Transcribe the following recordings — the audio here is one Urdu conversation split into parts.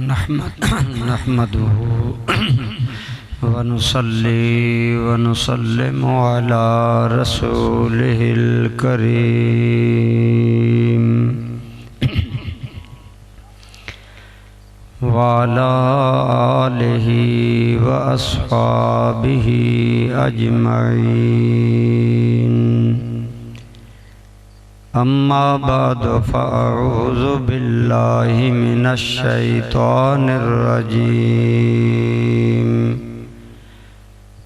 نحمده ونصلي ونسلم على رسوله الكريم وعلى آله وأصحابه أجمعين أما بعد فأعوذ بالله من الشيطان الرجيم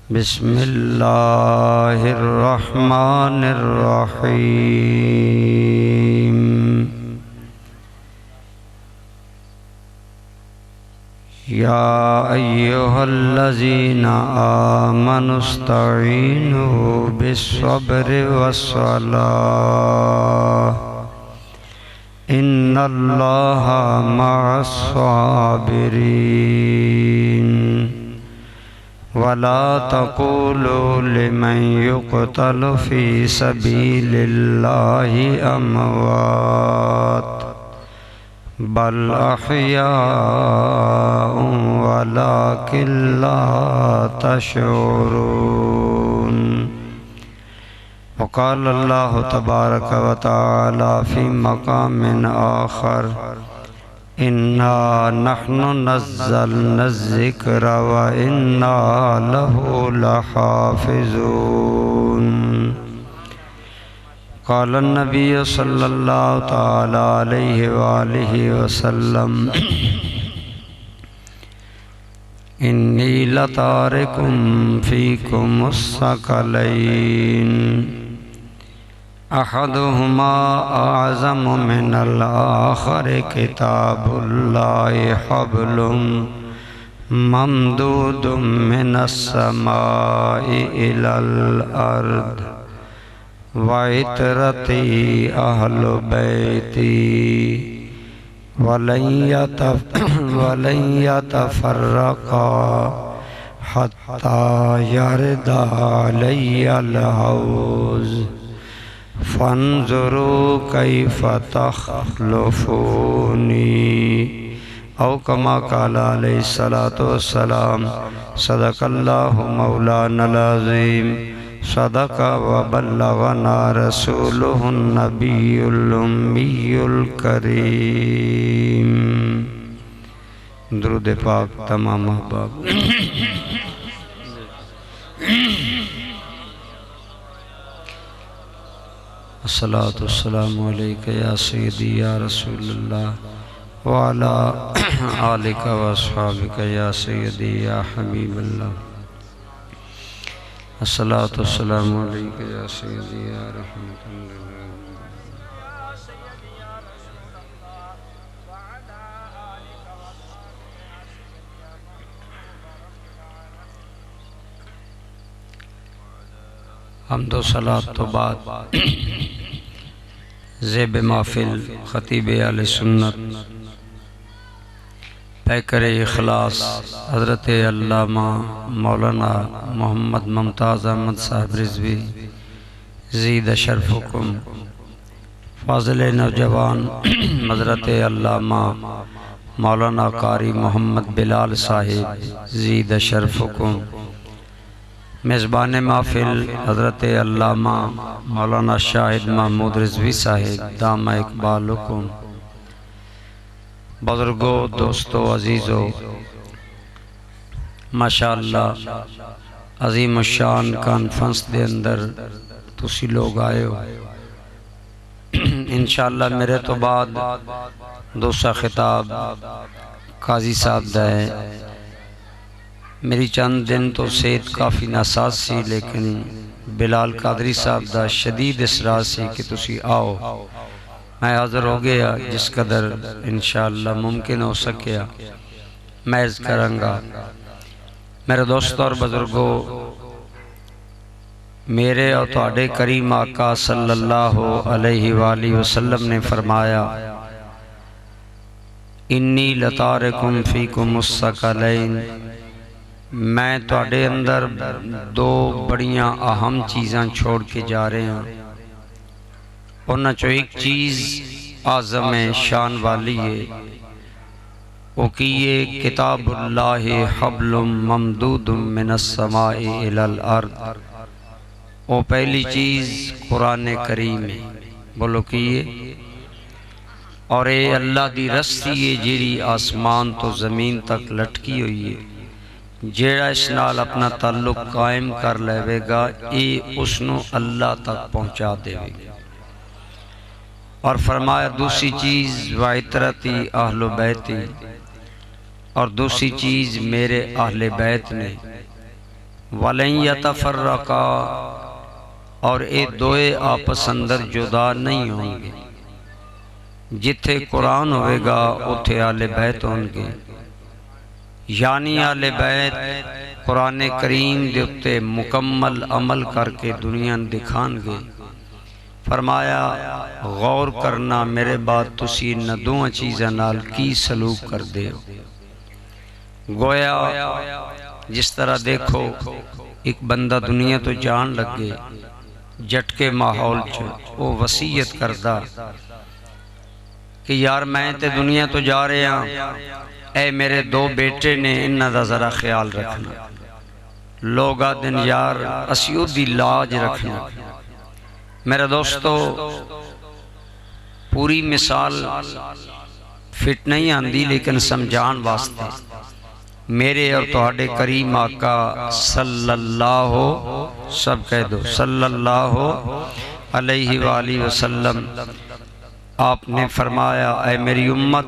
بسم الله الرحمن الرحيم يا أيها الذين آمنوا استعينوا بالصبر والصلاة إن الله مع الصابرين ولا تقولوا لمن يقتل في سبيل الله أموات بل أحياء ولكن لا تشعرون وقال الله تبارك وتعالى في مقام آخر إنا نحن نزلنا الذكر وإنا له لحافظون قال النبي صلى الله تعالى عليه وآله وسلم إني لتارك فيكم الثقلين أحدهما أعظم من الآخر كتاب الله حبل ممدود من السماء إلى الأرض وعترتي أهل بيتي ولن يتفرقا حتى يرد علي الحوض فانظروا كيف تخلفوني أو كما قال عليه الصلاة والسلام صدق الله مولانا العظيم صدق وبلغنا رسوله النبي الأمي الكريم درود پاک تمام احباب الصلاة والسلام علیکہ یا سیدی یا رسول اللہ وعلا آلک و اصحابک یا سیدی یا حبیب اللہ الصلاة والسلام علیکہ یا سیدی یا رحمت اللہ حمد و صلاة تو بعد زیب محفل خطیب اہل سنت پیکر اخلاص حضرت علامہ مولانا محمد ممتاز احمد صاحب رضوی زید شرفکم فاضل نوجوان حضرت علامہ مولانا قاری محمد بلال صاحب زید شرفکم میزبان محفل حضرت علامہ مولانا شاہد محمود رضوی صاحب دامہ اقبالکم بزرگوں دوستوں عزیزوں ماشاءاللہ عظیم الشان کانفرنس دے اندر تسی لوگ آئے ہو انشاءاللہ میرے تو بعد دوسرا خطاب قاضی صاحب دا ہے میری چند دن تو صحت کافی ناساز سی لیکن بلال قادری صاحب دا شدید اصرار سی کہ تسی آؤ میں حاضر ہو گیا جس قدر انشاءاللہ ممکن ہو سکیا میں عرض کروں گا میرے دوستوں اور بزرگوں میرے اور تواڈے کریم آقا صلی اللہ علیہ وآلہ وسلم نے فرمایا انی لتارکم فیکم الثقلین میں تواڈے اندر دو بڑیاں اہم چیزاں چھوڑ کے جا رہے ہیں انہاں چو ایک چیز اعظم شان والی ہے او کیے کتاب اللہ حبل ممدود من السماء الی الارض، او پہلی چیز قرآن کریم ہے، بولو کیے، اور اے اللہ دی رسی ہے جیڑی آسمان تو زمین تک لٹکی ہوئی ہے، جیڑا اس نال اپنا تعلق قائم کر لے گا اے اس نو اللہ تک پہنچا دے گا۔ اور فرمایا دوسری چیز وعطرتی اہل بیتی، اور دوسری چیز میرے اہل بیت نے، وَلَن يَتَفَرَّقَا، اور اے دوئے آپس اندر جدا نہیں ہوں گے، جتھے قرآن ہوئے گا اتھے اہل بیت ہوں گے، یعنی اہل بیت قرآن کریم دے اتے مکمل عمل کر کے دنیا دکھان گے۔ فرمایا غور کرنا میرے بعد تسی نہ دوہاں چیزاں نال کی سلوک کر دے ہو۔ گویا جس طرح دیکھو ایک بندہ دنیا تو جان لگے، جھٹکے ماحول وہ وصیت کردہ کہ یار میں تے دنیا تو جا رہے ہیں، اے میرے دو بیٹے نے انہاں دا ذرا خیال رکھنا، لوگ آدن یار اسیو دی لاج رکھنا۔ میرے دوستو پوری مثال فٹ نہیں آندی لیکن سمجھان واسطے میرے اور تہاڈے کریم آقا صلی اللہ سب کہہ دو صلی اللہ علیہ وآلہ وسلم، آپ نے فرمایا اے میری امت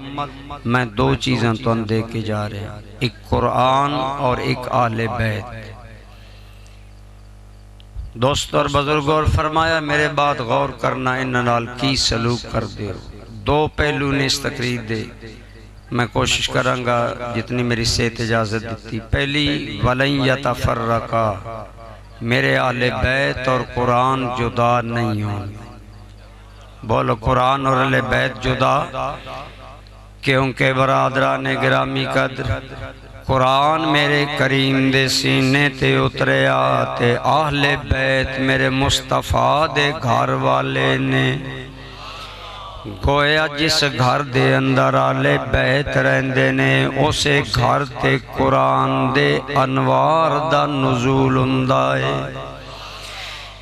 میں دو چیزیں تو دے کے جا رہے ہیں، ایک قرآن اور ایک اہل بیت۔ دوست اور بزرگ، اور فرمایا میرے بات غور کرنا انہاں نال کی سلوک کر دے۔ دو پہلو نے اس تقریر دے، میں کوشش کروں گا جتنی میری صحت اجازت دیتی۔ پہلی وَلَن يَتَفَرَّقَا، میرے اہل بیت اور قرآن جدا نہیں ہوں۔ بولو قرآن اور اہل بیت جدا، کیونکہ برادران گرامی قدر قرآن میرے کریم دے سینے تے اتریا تے اہل بیت میرے مصطفیٰ دے گھر والے نے۔ گویا جس گھر دے اندر اہل بیت رہندے نے اسے گھر تے قرآن دے انوار دا نزول ہوندا ہے۔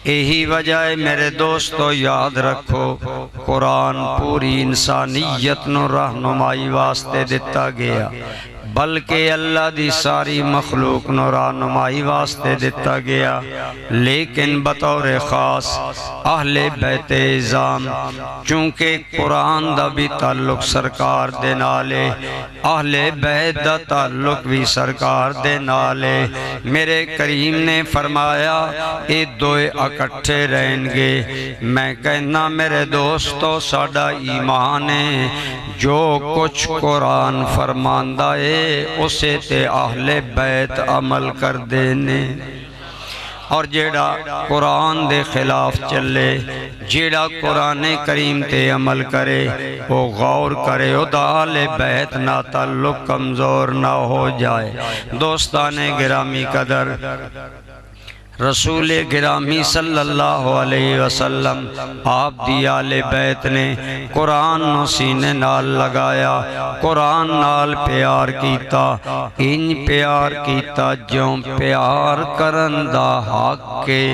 یہی وجہ ہے میرے دوستو یاد رکھو، قرآن پوری انسانیت نو رہنمائی واسطے دیتا گیا، بلکہ اللہ دی ساری مخلوق نو رہنمائی واسطے دیتا گیا، لیکن بطور خاص اہل بیت اعظام، چونکہ قرآن دا بھی تعلق سرکار دے نالے، اہل بیت دا تعلق بھی سرکار دے نالے۔ میرے کریم نے فرمایا اے دوئے اکٹھے رہیں گے۔ میں کہنا میرے دوستو ساڈا ایمان ہے، جو کچھ قرآن فرماندہ ہے اسے تے اہل بیت عمل کر دینے، اور جیڑا قرآن دے خلاف چلے، جیڑا قرآن کریم تے عمل کرے، وہ غور کرے او دا اہل بیت نہ تعلق کمزور نہ ہو جائے۔ دوستان گرامی قدر، رسول گرامی صلی اللہ علیہ وسلم آپ دی اہل بیت نے قرآن نو سینے نال لگایا، قرآن نال پیار کیتا، انج پیار کیتا جوں پیار کرن دا حق کے۔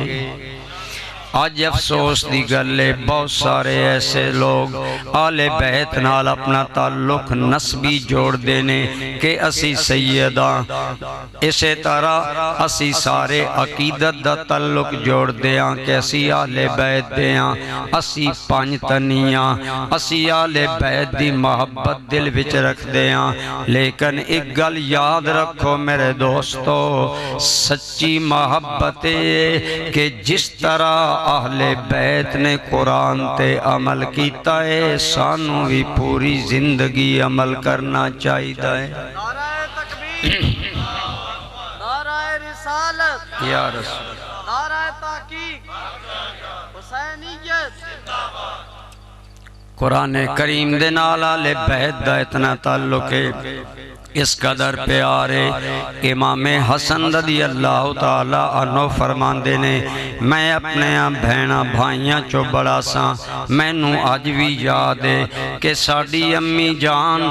آج افسوس دی گلے بہت سارے ایسے لوگ اہل بیت نال اپنا تعلق نسبی جوڑ دینے کہ اسی سیداں، اسی طرح اسی سارے عقیدت دا تعلق جوڑ دیاں کہ اسی اہل بیت دیاں، اسی پانچ تنیاں، اسی اہل بیت دی محبت دل وچ رکھ دیاں۔ لیکن ایک گل یاد رکھو میرے دوستو، سچی محبت ہے کہ جس طرح اہل بیت نے قرآن تے عمل کیتا ہے، سانوں بھی پوری زندگی عمل کرنا چاہیے۔ نعرہ تکبیر، نعرہ رسالت یا رسول، نعرہ تحقیق، حسینیت۔ قرآن کریم دے نال اہل بیت دا اتنا تعلق ہے اس قدر پیارے امام حسن رضی اللہ تعالیٰ عنہ فرماندے نے میں اپنے بھینا بھائیاں چو بڑا سا میں نو آج بھی یاد ہے کہ ساڑی امی جان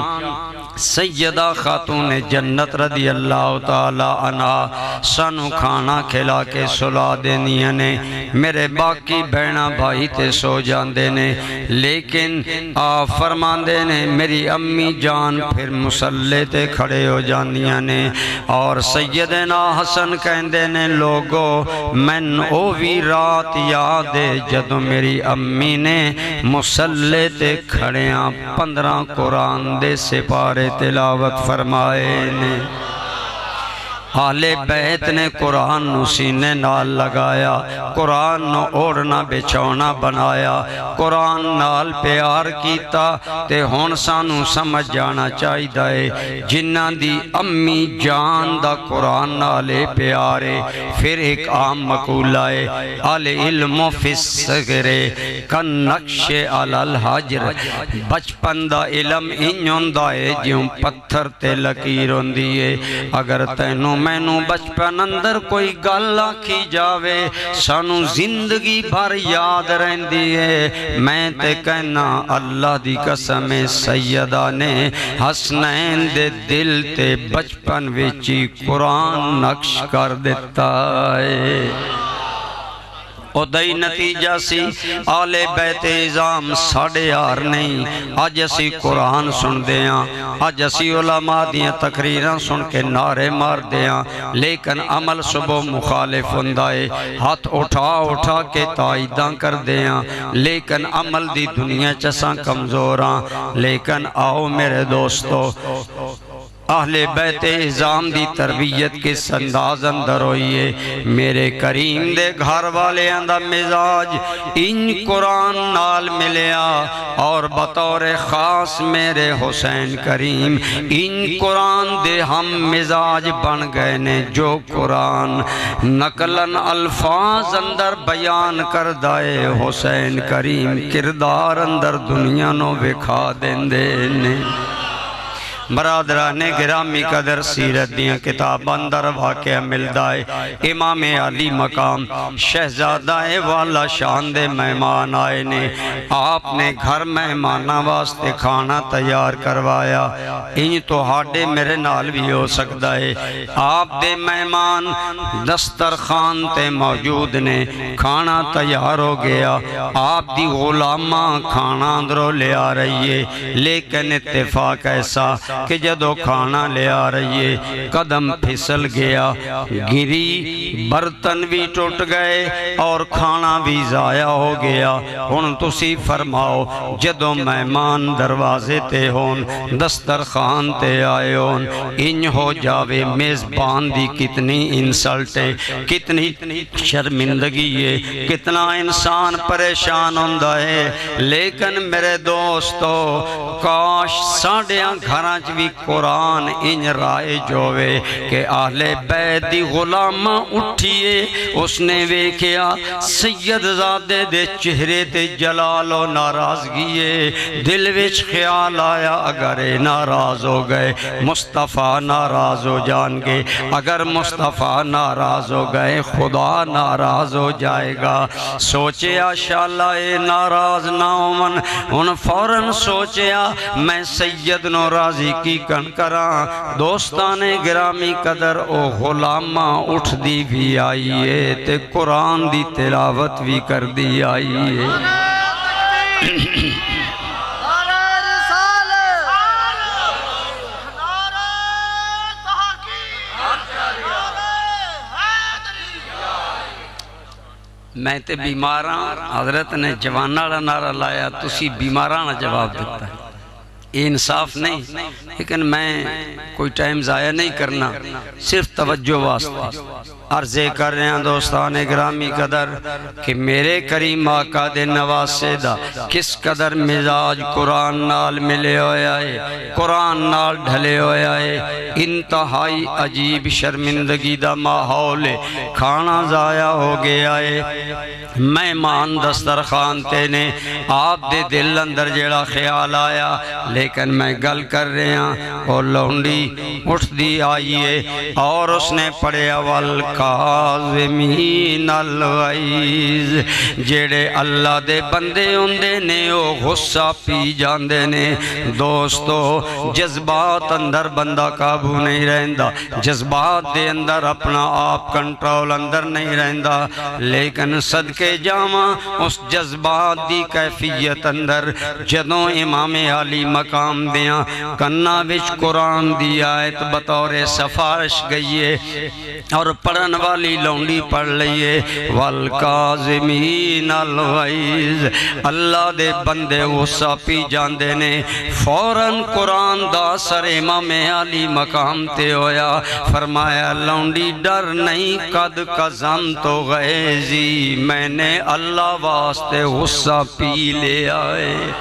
سیدہ خاتون جنت رضی اللہ تعالیٰ عنہ سانو کھانا کھلا کے سلا دینی نے میرے باقی بہنا بھائی تے سو جاندے نے لیکن فرماندے نے میری امی جان پھر مسلح تے کھڑے ہو جاندیاں نے اور سیدنا حسن کہندے نے لوگو من او بھی رات یاد ہے جدو میری امی نے مسلح تے کھڑیاں 15 قرآن دے سپارے تلاوت فرمائے نے اہل بیت نے قرآن نو سینے نال لگایا قرآن نو اوڑنا بچھونا بنایا قرآن نال پیار کیتا تے ہون سانو سمجھ جانا چاہی دائے جنہ دی امی جان دا قرآن نالے پیارے پھر ایک عام مقولہ ہے العلم فی الصغر کن نقش علی الحجر بچپن دا علم انجون دائے جیوں پتھر تے لکیر ہوندیے اگر تینوں مینوں بچپن اندر کوئی گل آکھی جاوے سانو زندگی بھر یاد رہندی ہے میں تے کہنا اللہ دی قسم سیدہ نے حسنین دے دل تے بچپن وچی قرآن نقش کر دیتا ہے او دائی نتیجہ سی آل بیت اعظام ساڑھے آر نہیں آج اسی قرآن سن دیاں آج اسی علماء دیاں تقریراں سن کے نعرے مار دیاں لیکن عمل صبح مخالف ہندائے ہاتھ اٹھا کے تائیداں کر دیاں لیکن عمل دی دنیا چساں کمزوراں لیکن آؤ میرے دوستو اہل بیت اعظام دی تربیت کے انداز اندر ہوئیے میرے کریم دے گھر والے اندر مزاج ان قرآن نال ملیا اور بطور خاص میرے حسین کریم ان قرآن دے ہم مزاج بن گئے نے جو قرآن نقلن الفاظ اندر بیان کر دائے حسین کریم کردار اندر دنیا نو بکھا دیں نے برادران گرامی قدر سیرت دیاں کتاب اندر واقعہ ملدائے امام علی مقام شہزادہ والا شان دے مہمان آئے نے آپ نے گھر مہمانہ واسطے کھانا تیار کروایا ان تو ہاڑے میرے نال بھی ہو سکتا ہے آپ دے مہمان دسترخوان تے موجود نے کھانا تیار ہو گیا آپ دی غلامہ کھانا اندروں لے آ رہی ہے لیکن اتفاق ایسا کہ جدو کھانا لے آ رہی ہے قدم پھسل گیا گری برتن بھی ٹوٹ گئے اور کھانا بھی ضائع ہو گیا ہن تسی فرماؤ جدو مہمان دروازے تے ہون دسترخوان تے آئے ہون ان ہو جاوے میزبان دی کتنی انسلٹ ہے کتنی شرمندگی ہے کتنا انسان پریشان ہوندہ ہے لیکن میرے دوستو کاش ساڑھیاں گھراں بھی قرآن ان رائے جوے کہ اہل بیت دی غلامہ اٹھئے اس نے ویکھیا سید زادے دے چہرے تے جلال و ناراضگیے دل وچ خیال آیا اگر ناراض ہو گئے مصطفیٰ ناراض ہو جان گے اگر مصطفیٰ ناراض ہو گئے خدا ناراض ہو جائے گا سوچیا شاءاللہ ناراض نہ ہومن ان فوراً سوچیا میں سید نو راضی کی کن کراں دوستان گرامی قدر او غلامہ اٹھ دی بھی آئیے تے قرآن دی تلاوت بھی کر دی آئیے میں تے بیماراں حضرت نے جواناڑا نعرہ لایا تسی بیماراں جواب دیتا ہے یہ انصاف نہیں لیکن میں کوئی ٹائم ضائع نہیں کرنا صرف توجہ واسطے عرضے کر رہے ہیں دوستان گرامی قدر کہ میرے کریم آقا دے نواسے دا کس قدر مزاج قرآن نال ملے ہوئے آئے قرآن نال ڈھلے ہوئے آئے انتہائی عجیب شرمندگی دا ماحول کھانا ضائع ہو گیا ہے مہمان دسترخوان تے نے آپ دے دل اندر جیڑا خیال آیا لیکن میں گل کر رہے ہیں اور لونڈی اٹھ دی آئیے اور اس نے پڑھیا والکاظمین الغیظ جیڑے اللہ دے بندے ہوندے نے او غصہ پی جاندے نے دوستو جذبات اندر بندہ قابو نہیں رہندا جذبات دے اندر اپنا آپ کنٹرول اندر نہیں رہندا لیکن صدقے جاواں اس جذبات دی کیفیت اندر جدوں امام علی مقام دیاں کنا وچ قرآن دی آیت بطور سفارش گئیے اور پڑھن والی لونڈی پڑھ لئیے والکاظمین الغیظ اللہ دے بندے غصہ پی جاندے نے فوراً قرآن دا سر امام علی مقام تے ہویا فرمایا لونڈی ڈر نہیں قد قظمت غیظی میں نے اللہ واسطے غصہ پی لے آئے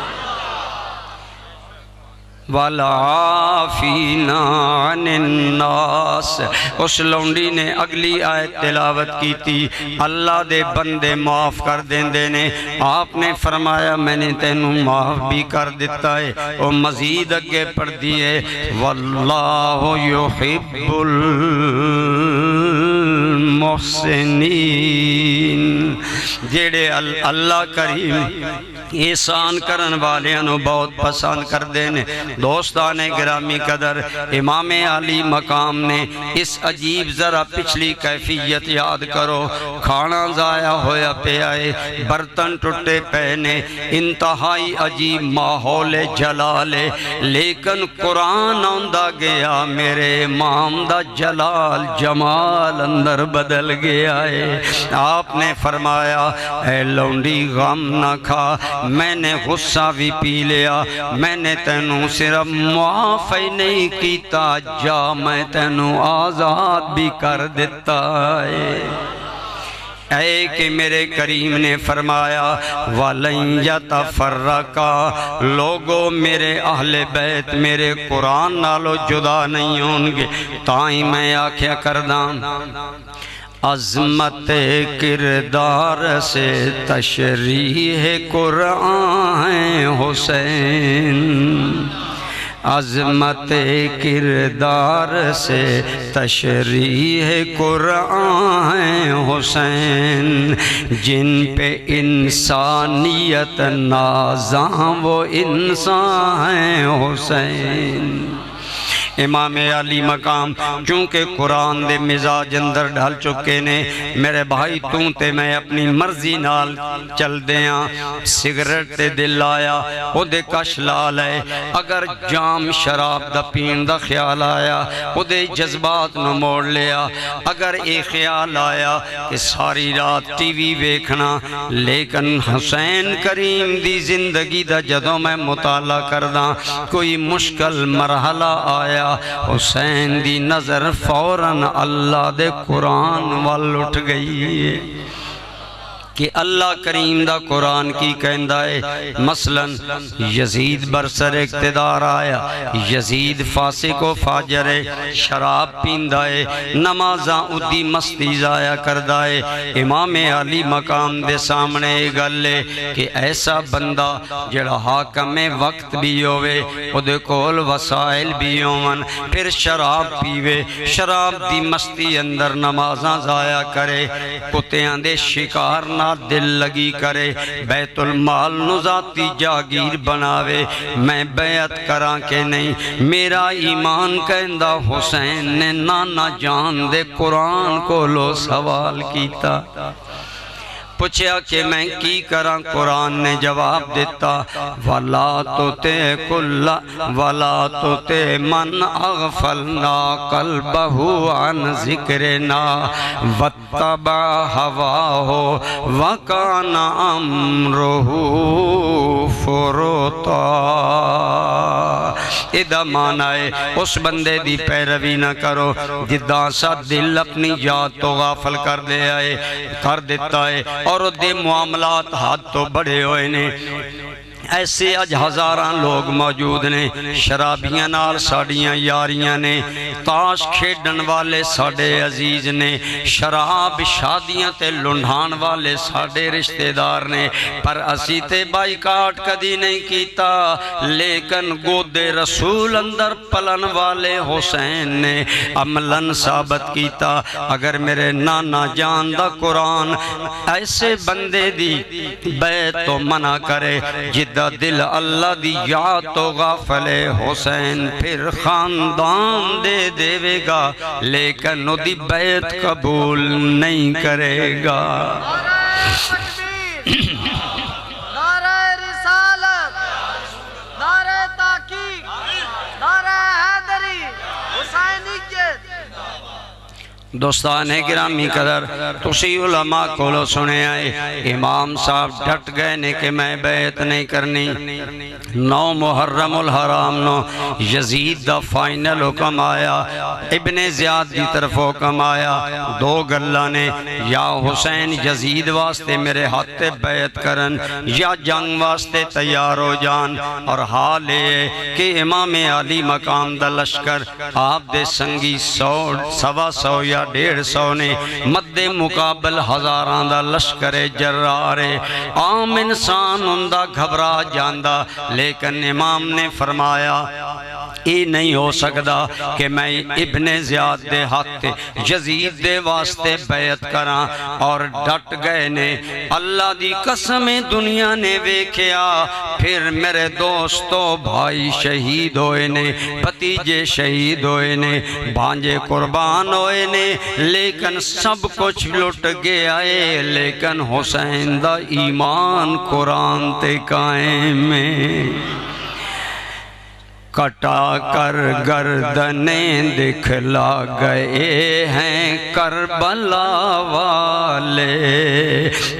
وَالْعَافِينَ عَنِ النَّاسِ اس لونڈی نے اگلی آیت تلاوت کی تھی اللہ دے بندے معاف کر دیندے نے آپ نے فرمایا میں نے تینوں معاف بھی کر دیتا ہے اور مزید اگے پڑھ دیئے وَاللَّهُ يُحِبُّ الْمُحْسِنِينَ جیڑے اللہ کریم احسان کرن والیاں بہت پسند کر دینے دوستان گرامی قدر امام علی مقام نے اس عجیب ذرا پچھلی کیفیت یاد کرو کھانا ضائع ہویا پہ آئے برتن ٹوٹے پہنے انتہائی عجیب ماحول جلالے لیکن قرآن آندہ گیا میرے امام دا جلال جمال اندر بدل گیا ہے آپ نے فرمایا اے لونڈی غم نہ کھا میں نے غصہ بھی پی لیا میں نے تینوں صرف معاف ہی نہیں کیتا جا میں تینوں آزاد بھی کر دیتا ہے اے کہ میرے کریم نے فرمایا وَلَن يَتَفَرَّقَا لوگوں میرے اہل بیت میرے قرآن نالو جدا نہیں ہونگے تائیں میں آکھیا کرداں عظمت کردار سے تشریح قرآن حسین عظمت کردار سے تشریح قرآن حسین جن پہ انسانیت نازاں وہ انسان حسین امام علی مقام چونکہ قرآن دے مزاج اندر ڈھال چکے نے میرے بھائی تے میں اپنی مرضی نال چل دیاں سگریٹ تے دل آیا او دے کش لال ہے اگر جام شراب دا پین دا خیال آیا او دے جذبات نو موڑ لیا اگر ایک خیال آیا کہ ساری رات ٹی وی ویکھنا لیکن حسین کریم دی زندگی دا جدوں میں مطالعہ کرداں کوئی مشکل مرحلہ آیا حسین دی نظر فوراً اللہ دے قرآن وال اٹھ گئی ہے کہ اللہ کریم دا قرآن کی کہندہ ہے مثلا یزید برسر اقتدار آیا یزید فاسق و فاجر ہے شراب پیندہ ہے نمازاں ادھی مستی ضائع کردہ ہے امام علی مقام دے سامنے گلے کہ ایسا بندہ جڑا حاکم وقت بھی ہوئے او دے کول وسائل بھی ہوئن پھر شراب پیوے شراب دی مستی اندر نمازاں ضائع کرے کتیاں دے شکار نہ دل لگی کرے بیت المال نزاتی جاگیر بناوے میں بیعت کراں کہ نہیں میرا ایمان کہندہ حسین نے نانا جان دے قرآن کو لو سوال کیتا پوچھیا کہ میں کی کراں قرآن نے جواب دیتا وَلَا تُطِعْ مَنْ أَغْفَلْنَا قَلْبَهُ عَنْ ذِكْرِنَا وَاتَّبَعَ هَوَاهُ وَكَانَ أَمْرُهُ فُرُطًا ادھا مانا ہے اس بندے دی پیروی نہ کرو جداں سا دل اپنی یاد تو غافل کر دیتا ہے اور دے معاملات ہاتھ تو بڑے ہوئے نے ایسے اج ہزاراں لوگ موجود نے، شرابیاں نال ساڑیاں یاریاں نے، تاش کھیڈن والے ساڑے عزیز نے، شراب شادیاں تے لنڈھان والے ساڑے رشتہ دار نے، پر اسی تے بائیکاٹ کدی نہیں کیتا، لیکن گودے رسول اندر پلن والے حسین نے عملاً ثابت کیتا۔ اگر میرے نانا جان دا قرآن ایسے بندے دی بیعت تو منع کرے جدہ دل اللہ دی یاد تو غافل حسین، پھر خاندان دے دے گا لیکن وہ دی بیعت قبول نہیں کرے گا۔ نعرہ رسالت، نعرہ تحقیق، نعرہ حیدری، حسینیت۔ دوستان گرامی قدر، تسی علماء کولو سنے آئے، امام صاحب ڈٹ گئے نے کہ میں بیعت نہیں کرنی۔ 9 محرم الحرام نو یزید دا فائنل حکم آیا، ابن زیاد دی طرف حکم آیا، 2 گلہ نے، یا حسین یزید واسطے میرے ہاتھ بیعت کرن یا جنگ واسطے تیار ہو جان۔ اور حال ہے کہ امام علی مقام دا لشکر آپ دے سنگی 100 یا 150 نے، مد مقابل ہزاراں دا لشکر جرارے، عام انسان اندہ گھبرا جاندہ، لیکن امام نے فرمایا یہ نہیں ہو سکتا کہ میں ابن زیاد دے ہاتھ یزید دے واسطے بیعت کراں، اور ڈٹ گئے نے۔ اللہ دی قسم دنیا نے ویکھیا، پھر میرے دوستو بھائی شہید ہوئے نے، بھتیجے شہید ہوئے نے، بھانجے قربان ہوئے نے، لیکن سب کچھ لٹ گیا ہے، لیکن حسین دا ایمان قرآن تے قائم ہے۔ کٹا کر گردنیں دکھلا گئے ہیں کربلا والے،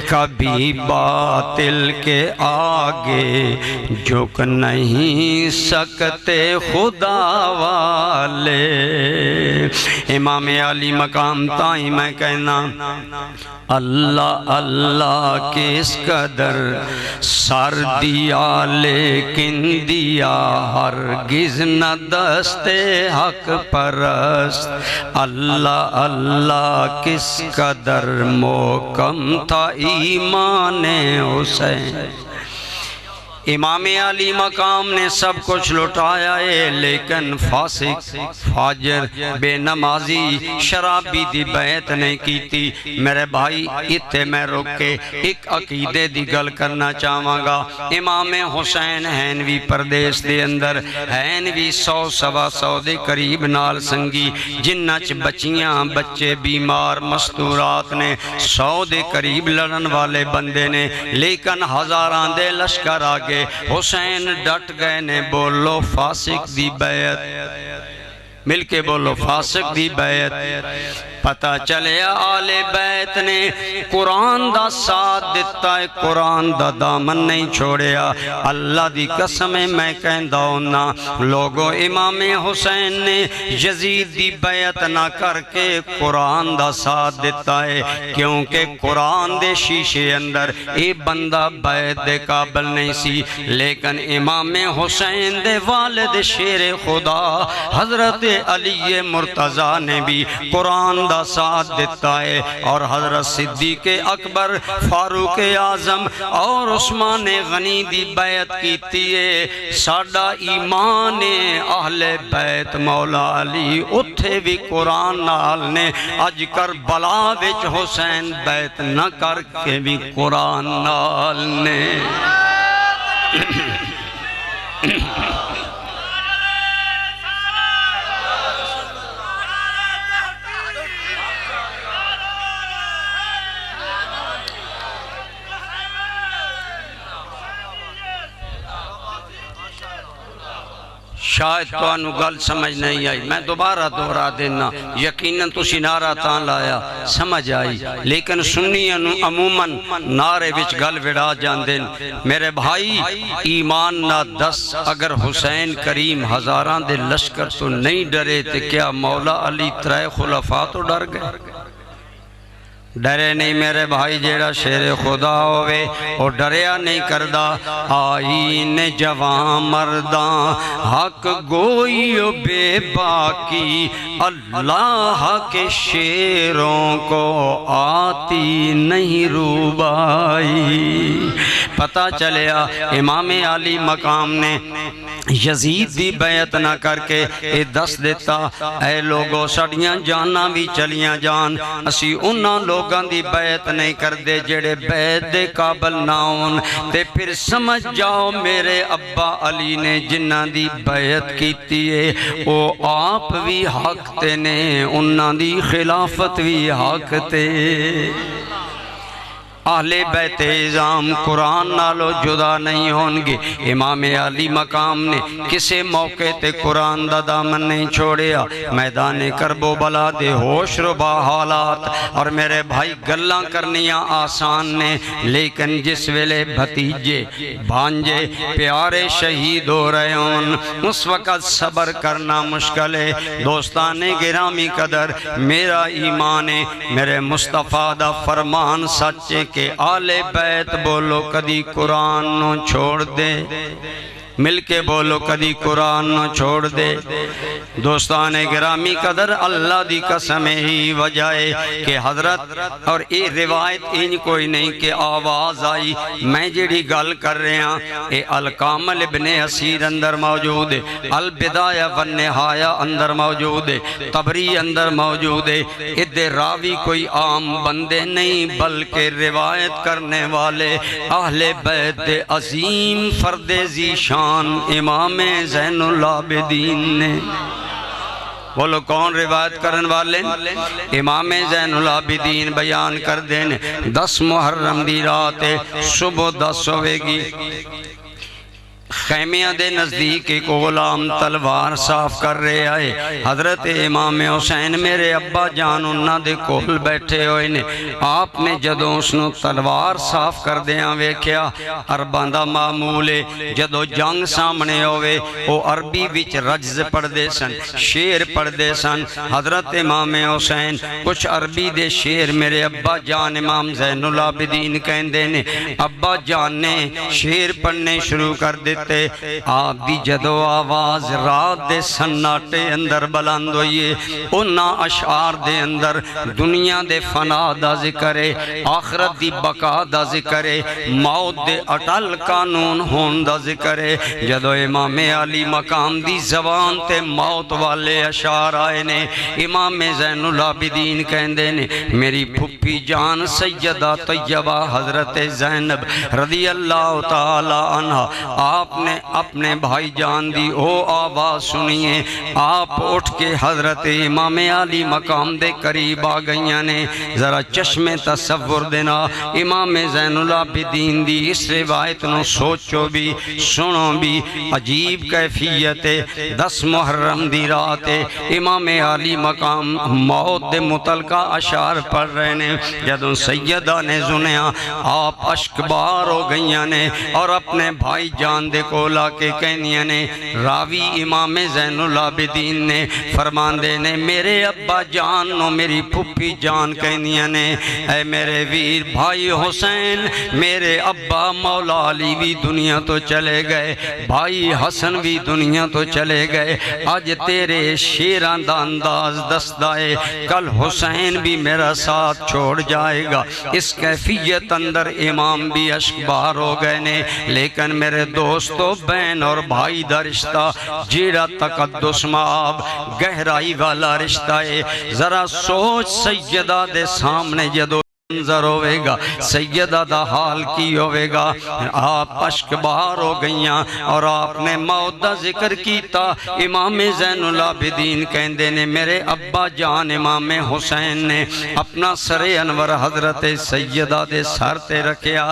کبھی باطل کے آگے جھک نہیں سکتے خدا والے۔ امام علی مقام تائیں میں کہنا، اللہ اللہ کس قدر سر دیا لیکن دیا ہرگز نہ دست حق پرست، اللہ اللہ کس قدر محکم تھا ایمان حسین۔ امام علی مقام نے سب کچھ لٹایا ہے، لیکن فاسق فاجر بے نمازی شرابی دی بیعت نہیں کیتی۔ میرے بھائی اتھے میں روک کے ایک عقیدے دی گل کرنا چاہواں گا۔ امام حسین ہینوی پردیس دے اندر ہینوی 100-125 دے قریب نال سنگی، جنچ بچیاں بچے بیمار مستورات نے، 100 دے قریب لڑن والے بندے نے، لیکن ہزاران دے لشکر آگے حسین ڈٹ گئے نے۔ بولو فاسق دی بیعت، مل کے بولو فاسق دی بیعت۔ پتہ چلے آل بیت نے قرآن دا ساتھ دیتا ہے، قرآن دا دامن نہیں چھوڑیا۔ اللہ دی قسم میں کہندہ ہونا، لوگوں امام حسین نے یزید دی بیعت نہ کر کے قرآن دا ساتھ دیتا ہے، کیونکہ قرآن دے شیشے اندر اے بندہ بیعت دے قابل نہیں سی، لیکن امام حسین دے والد شیر خدا حضرت علی مرتضیٰ نے بھی قرآن دا ساتھ دیتا ہے، اور حضرت صدیق اکبر، فاروق اعظم اور عثمان غنی دی بیعت کیتی ہے۔ ساڈا ایمان اہل بیت مولا علی اتھے بھی قرآن نال نے، اج کربلا وچ حسین بیعت نہ کر کے بھی قرآن نال نے۔ شاید تو انو گل سمجھ نہیں آئی، میں دوبارہ دہرا دینا، یقیناً تسی نعرہ تان لایا سمجھ آئی، لیکن سنی انو عموماً نعرے وچ گل وڑا جان دین۔ میرے بھائی ایمان نہ دس، اگر حسین کریم ہزاران دے لشکر تو نہیں ڈرے تے کیا مولا علی 3 خلفاء تو ڈر گئے؟ ڈرے نہیں میرے بھائی جیڑا شیر خدا ہوئے او ڈریا نہیں کردہ آئین جوان مردان حق گوئی و بے باکی اللہ کے شیروں کو آتی نہیں روبائی پتہ چلیا امام علی مقام نے یزید دی بیعت نہ کر کے اے دس دیتا اے لوگوں سڑیاں جانا بھی چلیاں جان اسی انہاں لوگاں دی بیعت نہیں کر دے جڑے بیعت دے قابل ناؤن تے پھر سمجھ جاؤ میرے ابا علی نے جنہ دی بیعت کیتی ہے او آپ بھی حق تے نے انہاں دی خلافت بھی حق تے اہل بیت اعظام قرآن نالو جدا نہیں ہونگے امام علی مقام نے کسے موقع تے قرآن دا دامن نہیں چھوڑیا میدان کرب و بلا دے ہوش ربا حالات اور میرے بھائی گلاں کرنیاں آسان نے لیکن جس ویلے بھتیجے بھانجے پیارے شہید ہو رہے ہون اس وقت صبر کرنا مشکل ہے دوستان گرامی قدر میرا ایمان ہے میرے مصطفیٰ دا فرمان سچے کہ آل بیت بولو کدی قرآن نو چھوڑ دے مل کے بولو کدی قرآن نو چھوڑ دے دوستان گرامی قدر اللہ دی قسم ہی وجہ ہے کہ حضرت اور اے روایت ان کوئی نہیں کہ آواز آئی میں جڑی گل کر رہے ہیں اے الکامل ابن اسیر اندر موجود ہے البدایہ والنہایہ اندر موجود ہے طبری اندر موجود ہے ادھے راوی کوئی عام بندے نہیں بلکہ روایت کرنے والے اہل بیت عظیم فرد ذی شان امام زین العابدین نے بولو کون روایت کرن والے امام زین العابدین بیان کر دینے 10 محرم دی رات صبح 10 ہوئے گی خیمیہ دے نزدیک ایک غلام تلوار صاف کر رہے آئے حضرت امام حسین میرے ابا جان انہاں دے کول بیٹھے ہوئے نے آپ نے جدوں اس نو تلوار صاف کر دیاں ویکھیا عرباں دا معمول ہے جدوں جنگ سامنے ہوئے وہ عربی وچ رجز پڑھ دے سن شعر پڑھ دے سن حضرت امام حسین کچھ عربی دے شعر میرے ابا جان امام زین العابدین کہندے نے ابا جان نے شعر پڑھنے شروع کر دیتے آپ دی جدو آواز رات دے سناٹے اندر بلند ہوئیے انہاں اشعار دے اندر دنیا دے فنا دا ذکر ہے آخرت دی بقا دا ذکر ہے موت دے اٹل قانون ہون دا ذکر ہے جدو امام علی مقام دی زبان تے موت والے اشعار آئے نے امام زین العابدین کہندے نے میری پھپی جان سیدہ طیبہ حضرت زینب رضی اللہ تعالی عنہ آپ نے اپنے بھائی جان دی او آواز سنیے آپ اٹھ کے حضرت امام علی مقام دے قریب آ گئیاں نے ذرا چشم تصور دینا امام زین العابدین دی اس روایت نو سوچو بھی سنو بھی عجیب کیفیت 10 محرم دی رات امام علی مقام موت دے متعلقہ اشعار پڑھ رہے نے جدوں سیدہ نے سنیا آپ اشکبار ہو گئیاں نے اور اپنے بھائی جان دے کولا کے کہنیاں نے راوی امام زین العابدین نے فرمان دے نے میرے ابا جان نو میری پھپی جان کہنیاں نے اے میرے ویر بھائی حسین میرے ابا مولا علی بھی دنیا تو چلے گئے بھائی حسن بھی دنیا تو چلے گئے آج تیرے شیران دا انداز دستائے کل حسین بھی میرا ساتھ چھوڑ جائے گا اس کیفیت اندر امام بھی اشکبار ہو گئے نے لیکن میرے دوستو بین اور بھائی دا رشتہ جیڑا تقدس مآب گہرائی والا رشتہ ہے ذرا سوچ سیدہ دے سامنے جدو منظر ہوئے گا سیدہ دا حال کی ہوئے گا آپ اشکبار ہو گئیاں اور آپ نے موت دا ذکر کیتا امام زین العابدین کہندے نے میرے ابا جان امام حسین نے اپنا سر انور حضرت سیدہ دے سر تے رکھیا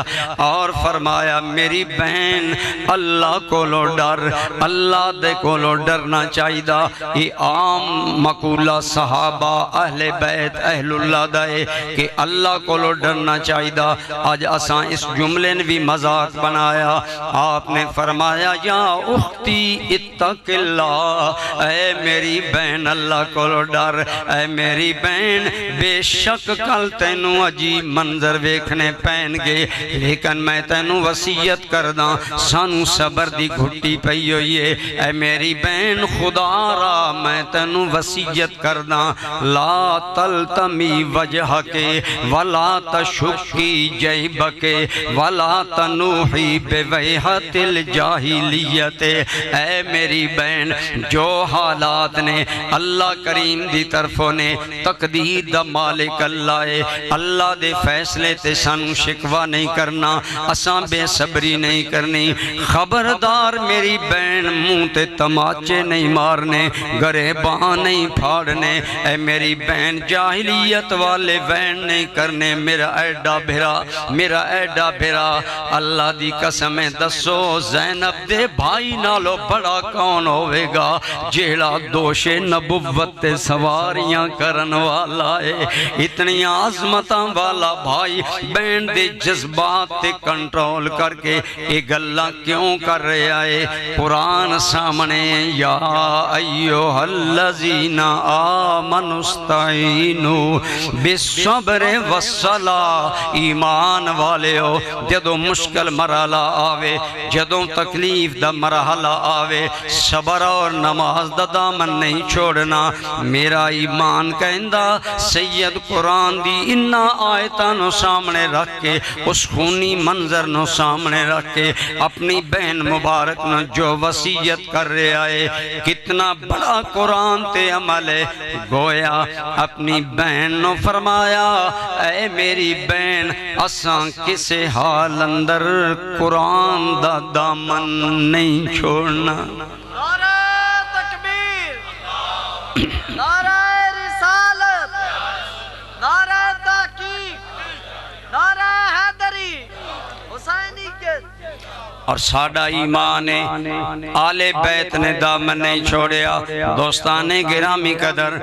اور فرمایا میری بہن اللہ کو لو ڈر اللہ دے کو لو ڈرنا چاہی دا یہ عام مقولہ صحابہ اہل بیت اہل اللہ دائے کہ اللہ کو کو ڈرنا چاہیے دا آج اساں اس جملے نے بھی مذاق بنایا آپ نے فرمایا یا اختی اتق اللہ اے میری بہن اللہ کو ڈر اے میری بہن بے شک کل تینوں عجیب منظر ویکھنے پین گے لیکن میں تینوں وصیت کرداں سانو صبر دی گھٹی پئی ہوئی ہے اے میری بہن خدا را میں تینوں وصیت کرداں لا تلتمی وجہ کے ولا تشکی جیب کے ولا تنوحی بویحت الجاہلیت اے میری بہن جو حالات نے اللہ کریم دی طرفوں نے تقدیر دا مالک اللہ ہے اللہ دے فیصلے تے سانو شکوہ نہیں کرنا اساں بے صبری نہیں کرنی خبردار میری بہن منہ تے تماچے نہیں مارنے گریباں نہیں پھاڑنے اے میری بہن جاہلیت والے بہن نہیں کرنے میرا ایڈا بھرا اللہ دی قسمیں دسو زینب دے بھائی نالو بڑا کون ہوئے گا جیڑا دوش نبوت تے سواریاں کرن والا ہے اتنی عظمتاں والا بھائی بہن دے جذبات تے کنٹرول کر کے ایک اللہ کیوں کر رہے آئے قرآن سامنے یا ایوہ الذین آمنوا استعینوا بالصبر والصلاۃ ایمان والے ہو جدوں مشکل مرحلہ آوے جدوں تکلیف دا مرحلہ آوے صبر اور نماز دا دامن نہیں چھوڑنا میرا ایمان کہندہ سید قرآن دی انہا آیتاں نو سامنے رکھ کے اس خونی منظر نو سامنے رکھ کے اپنی بہن مبارک نو جو وصیت کر رہے آئے کتنا بڑا قرآن تے عمل ہے گویا اپنی بہن نو فرمایا اے میری بہن اساں کسے حال اندر قرآن دا دامن نہیں چھوڑنا نعرہ تکبیر نعرہ رسالت نعرہ تحقیق نعرہ حیدری حسینی کے اور ساڑھا ایمان ہے آل بیت نے دامن نہیں چھوڑیا دوستان گرامی قدر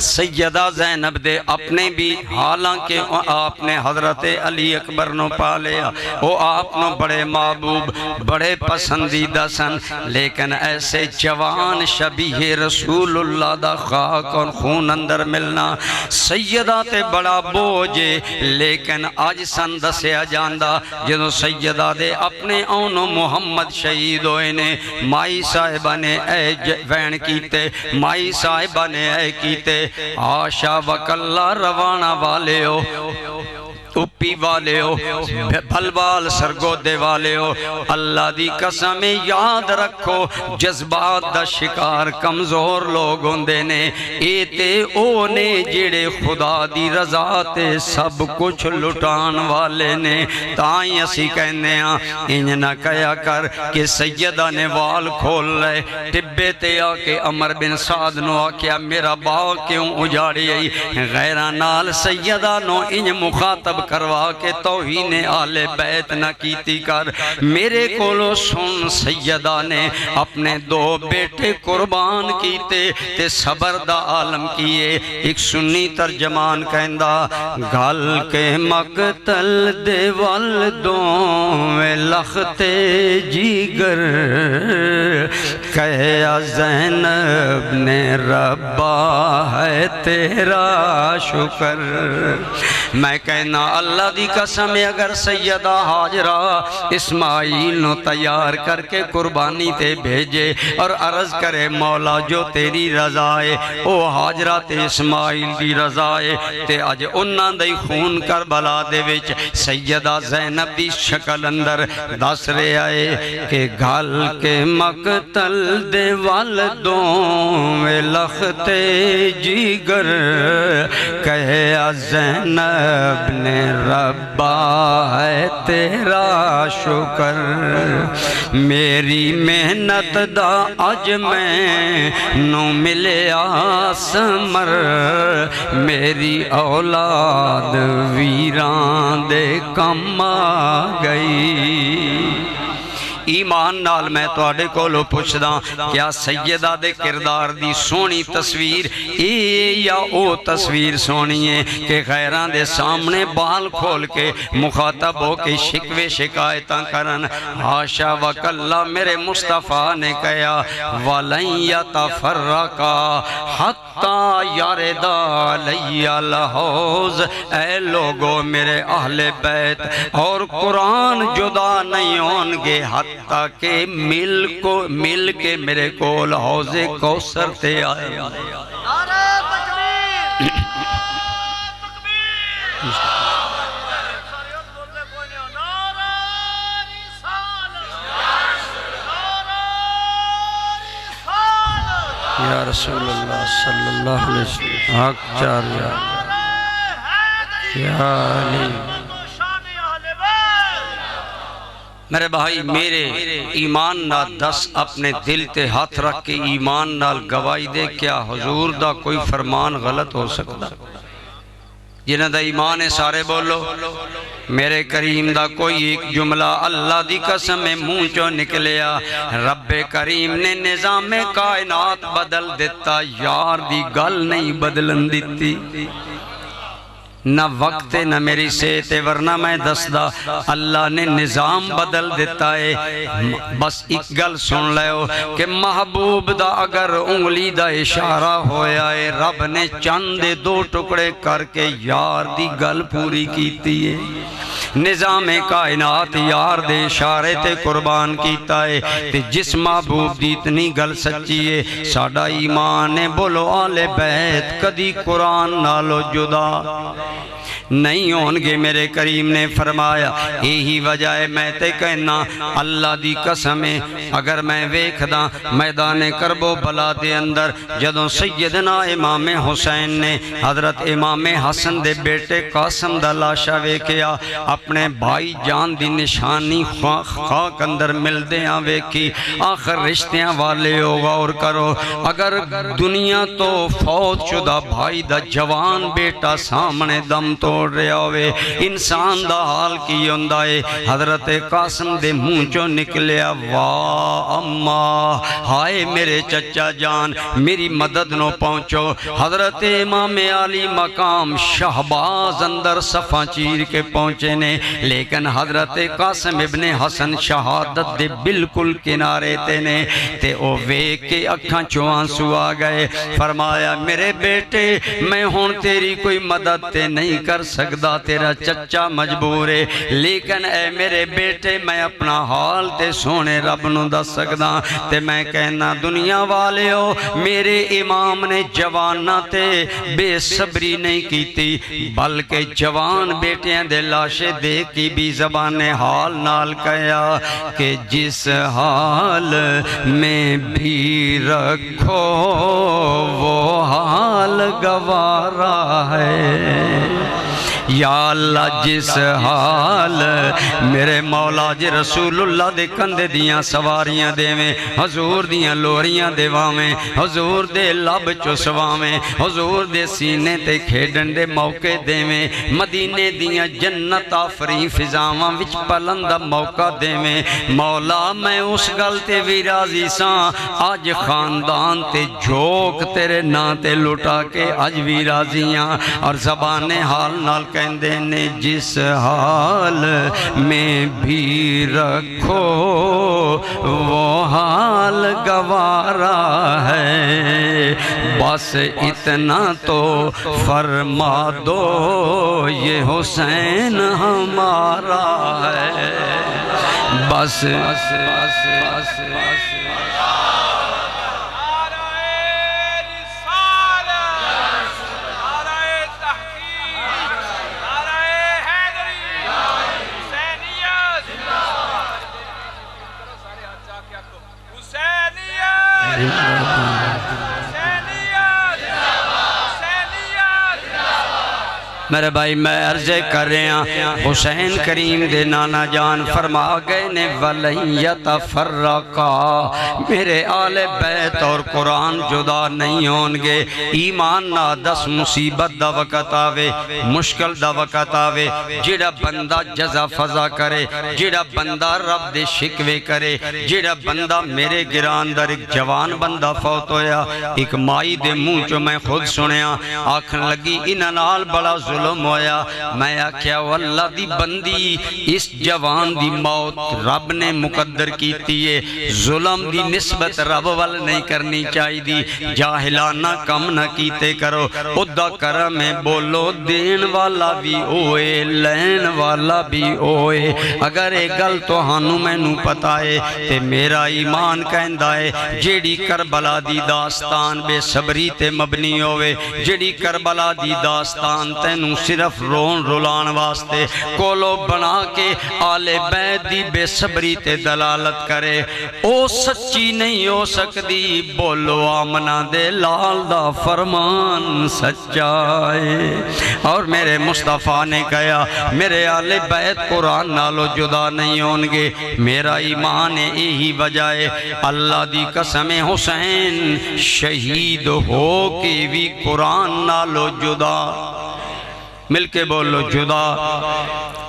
سیدہ زینب دے اپنے بھی حالانکہ آپ نے حضرت علی اکبر نو پالیا وہ آپ نو بڑے محبوب بڑے پسندیدہ سن لیکن ایسے جوان شبیہ رسول اللہ دا خاک اور خون اندر ملنا سیدہ تے بڑا بوجھے لیکن آج سن دسیا جاندہ جدو سیدہ دے اپنے اونو محمد شہید ہوئے نے مائی صاحبہ نے اے وین کیتے مائی صاحبہ نے اے کیتے آشا وکاللہ روانہ والے ہو اپی والے ہو بھلوال سرگودے والے ہو اللہ دی قسم یاد رکھو جذبات دا شکار کمزور لوگ ہوندے نے اے تے او نے جڑے خدا دی رضا تے سب کچھ لٹان والے نے تائیں اسی کہنے ہیں انج نہ کہیا کر کہ سیدہ نے وال کھول لے ٹبے تے آکے عمر بن سعد نو آکیا میرا باغ کیوں اجاڑی آئی غیران نال سیدہ نو انج مخاطب کروا کے توہین آل بیت نہ کیتی کر میرے کولو سن سیدہ نے اپنے دو بیٹے قربان کیتے تے صبر دا عالم کیے ایک سنی ترجمان کہندہ گھل کے مقتل دے والدوں لخت جیگر کہیا زینب نے ربا ہے تیرا شکر میں کہنا اللہ دی قسم اگر سیدہ حاجرہ اسماعیل نو تیار کر کے قربانی تے بھیجے اور عرض کرے مولا جو تیری رضا ہے او حاجرہ تے اسماعیل دی رضا ہے تے آج انہاں دی خون کربلا دے وچ سیدہ زینب دی شکل اندر دس رہے آئے کہ گھل کے مقتل دے والدوں لخت جیگر کہے زینب نے ربا ہے تیرا شکر میری محنت دا اج میں نو ملے آسمر میری اولاد ویران دے کم آ گئی ایمان نال میں تواڈے کولوں پوچھدا کیا سیدہ دے کردار دی سونی تصویر اے یا او تصویر سونی ہے کہ غیران دے سامنے بال کھول کے مخاطب ہو کے شکوے شکایتاں کرن؟ حاشا وکلا، میرے مصطفیٰ نے کہا وَلَن يَتَفَرَّقَا حَتَّى يَرِدَ عَلَيَّ الْحَوْض۔ اے لوگو میرے اہل بیت اور قرآن جدا نہیں ہون گے حتیٰ کہ مل کے میرے کول حوض کوثر تے آئے۔ نعرہ تکبیر، یا رسول اللہ صلی اللہ علیہ وسلم، حق چار یا علی۔ میرے بھائی، میرے ایمان نال دس اپنے دل تے ہاتھ رکھ کے ایمان نال گواہی دے، کیا حضور دا کوئی فرمان غلط ہو سکتا؟ جنہاں دا ایمان ہے سارے بولو۔ میرے کریم دا کوئی ایک جملہ اللہ دی قسم منہ چوں نکلیا، رب کریم نے نظام کائنات بدل دیتا، یار دی گل نہیں بدلن دیتی۔ نہ وقت نہ میری صحت ورنہ میں دسدا اللہ نے نظام بدل دیتا ہے۔ بس ایک گل سن لیو کہ محبوب دا اگر انگلی دا اشارہ ہویا ہے، رب نے چند دو ٹکڑے کر کے یار دی گل پوری کیتی ہے۔ نظام کائنات یار دے اشارے تے قربان کیتا ہے، تے جس محبوب دی اتنی گل سچی ہے، ساڈا ایمان ہے بولو آل بیت کدی قرآن نالو جدا نہیں ہون گے۔ میرے کریم نے فرمایا یہی وجہ ہے میں تے کہنا اللہ دی قسم ہے، اگر میں ویکھدا میدان کرب و بلا دے اندر جدوں سیدنا امام حسین نے حضرت امام حسن دے بیٹے قاسم دا لاشا ویکھیا، اپنے بھائی جان دی نشانی خاک اندر ملدیاں ویکھی، آخر رشتیاں والے ہو غور کرو، اگر دنیا تو فوت شدہ بھائی دا جوان بیٹا سامنے دم توڑ رہا ہوئے، انسان دا حال کی ہوندا ہے۔ حضرت قاسم دے منہ چوں نکلیا واہ اماں، ہائے میرے چچا جان میری مدد نو پہنچو۔ حضرت امام علی مقام شہباز اندر صفا چیر کے پہنچے نے، لیکن حضرت قاسم ابن حسن شہادت دے بالکل کنارے تے نے، تے او ویکھ کے اکھاں چوں آنسو آ گئے۔ فرمایا میرے بیٹے میں ہون تیری کوئی مدد تے نہیں کر سکدا، تیرا چچا مجبور ہے، لیکن اے میرے بیٹے میں اپنا حال تے سونے رب نو دس سکدا، تے میں کہنا دنیا والے ہو میرے امام نے جواناں تے بے صبری نہیں کیتی، بلکہ جوان بیٹیاں دے لاشے دیکھ کی بھی زبان حال نال کہا کہ جس حال میں بھی رکھو وہ حال گوارا ہے، یا اللہ جس حال میرے مولا جی رسول اللہ دے کندے دیاں سواریاں دے میں، حضور دیاں لوریاں دے واویں، حضور دے لب چسواویں، حضور دے سینے تے کھیڈن دے موقع دے میں، مدینے دیاں جنت آفری فضاواں وچ پلندہ موقع دے میں، مولا میں اس گل تے بھی راضی ساں، آج خاندان تے جھوک تیرے نا تے لٹا کے آج بھی راضیاں، اور زبان حال نال کہندے نے جس حال میں بھی رکھو وہ حال گوارا ہے، بس اتنا تو فرما دو یہ حسین ہمارا ہے، بس میرے بھائی میں عرضے کر رہے ہیں حسین کریم دے نانا جان فرما گئے نے وَلَن يَتَفَرَّقَا میرے آل بیت اور قرآن جدا نہیں ہونگے ایمان نہ دس مصیبت دا وقت آوے مشکل دا وقت آوے جڑا بندہ جزا فضا کرے جڑا بندہ رب دے شکوے کرے جڑا بندہ میرے گران در ایک جوان بندہ فوت ہویا ایک مائی دے منہ چو میں خود سنیا آکھن لگی انہنال بڑا ظلم ہویا میں کیا واللہ دی بندی اس جوان دی موت رب نے مقدر کیتی ہے ظلم دی نسبت رب وال نہیں کرنی چاہی دی جاہلانہ کم نہ کیتے کرو ادھا کرم بولو دین والا بھی ہوئے لین والا بھی ہوئے اگر ایک گل تو ہانو میں نو پتا ہے تے میرا ایمان کہندہ ہے جیڑی کربلا دی داستان بے صبری تے مبنی ہوئے جیڑی کربلا دی داستان تینوں صرف رون رولان واسطے کولو بنا کے آل بیت دی بے صبری تے دلالت کرے او سچی نہیں ہو سکتی بولو آمنہ دے لال دا فرمان سچائے اور میرے مصطفیٰ نے کہا میرے آل بیت قرآن نالو جدا نہیں ہونگے میرا ایمان یہی وجہ ہے اللہ دی قسم حسین شہید ہو کے بھی قرآن نالو جدا مل کے بولو جدا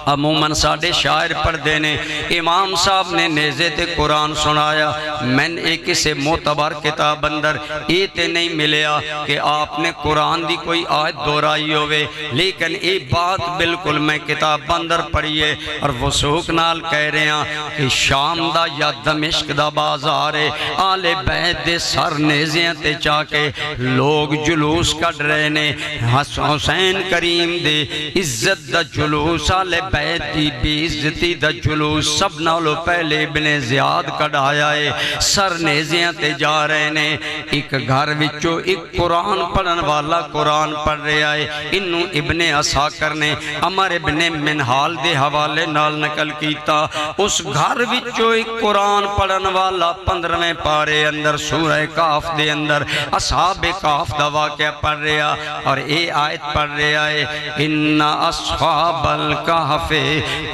عموماً ساڑھے شاعر پڑھ دینے امام صاحب نے نیزے تے قرآن سنایا میں نے ایک سے معتبر کتاب اندر ایتے نہیں ملیا کہ آپ نے قرآن دی کوئی آیت دورائی ہوئے لیکن ایک بات بالکل میں کتاب اندر پڑھیے اور وہ سوک نال کہہ رہے ہیں کہ شام دا یا دمشق دا بازارے آل بیت دے سر نیزیاں تے چاکے لوگ جلوس کڑ رہے نے حسین کریم دے عزت دا جلوس آل بیت دی بے عزتی دا جلوس سب نالو پہلے ابن زیاد کڑھایا ہے سر نیزیاں تے جا رہے نے ایک گھر وچو ایک قرآن پڑھن والا قرآن پڑھ رہے آئے انہوں ابن عساکر نے عمر ابن منحال دے حوالے نال نکل کیتا اس گھر وچو ایک قرآن پڑھن والا 15ویں پارے اندر سورہ کاف دے اندر اصحاب کاف دا واقعہ پڑھ رہے اور اے آیت پڑھ رہے آئے ان اصحاب الکہف